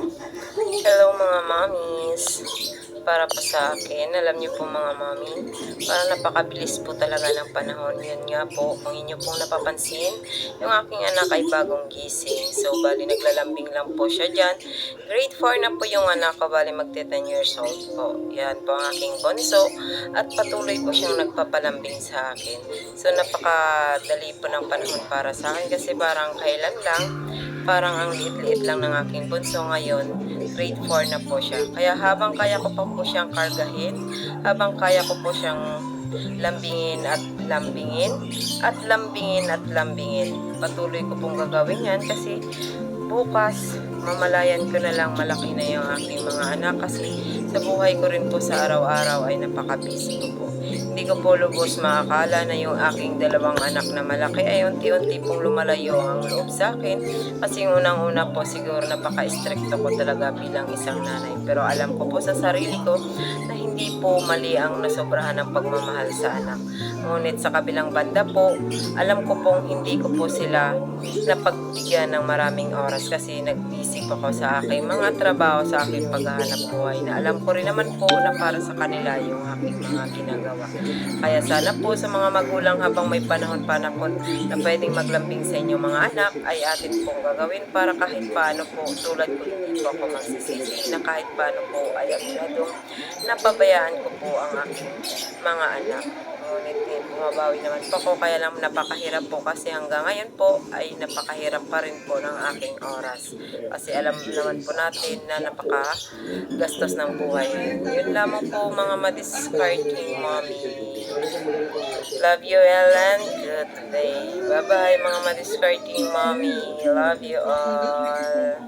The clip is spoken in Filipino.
Hello mga mommies. Para po sa akin, alam niyo po mga mommy, parang napakabilis po talaga ng panahon. Yun nga po, kung inyo pong napapansin, yung aking anak ay bagong gising. So, bali naglalambing lang po siya dyan. Grade 4 na po yung anak ko, bali magti 10 years old po. Yan po ang aking bunso. At patuloy po siyang nagpapalambing sa akin. So, napakadali po ng panahon para sa akin kasi parang kailan lang, parang ang liit-liit lang ng aking bunso ngayon, grade 4 na po siya. Kaya habang kaya ko pa po siyang kargahin, habang kaya ko po siyang lambingin at lambingin, at lambingin at lambingin. Patuloy ko pong gagawin yan kasi bukas, mamalayan ko na lang malaki na yung aking mga anak kasi sa buhay ko rin po sa araw-araw ay napaka-busy ko po. Hindi ko po lubos makakala na yung aking dalawang anak na malaki ay unti-unti pong lumalayo ang loob sa akin kasi unang-una po siguro napaka-stricto ko talaga bilang isang nanay. Pero alam ko po sa sarili ko na hindi po mali ang nasobrahan ng pagmamahal sa anak. Ngunit sa kabilang banda po, alam ko pong hindi ko po sila napagbigyan ng maraming oras kasi nag-busy po ako sa aking mga trabaho, sa aking paghahanap buhay na alam ko rin naman po na para sa kanila yung aking mga ginagawa. Kaya sana po sa mga magulang habang may panahon pa na po na pwedeng maglambing sa inyong mga anak ay atin pong gagawin para kahit paano po tulad ko hindi po ako magsisisi na kahit paano po ay aminadong napabayaan ko po ang aking mga anak. Ngunit bumabawi naman po ako kaya lang napakahirap po kasi hanggang ngayon po ay napakahirap pa rin po ng aking oras. Kasi alam naman po natin na napakagastos ng buhay. Yun lamang po mga madiscarding mommy. Love you Ellen. Good day. Bye bye mga madiscarding mommy. Love you all.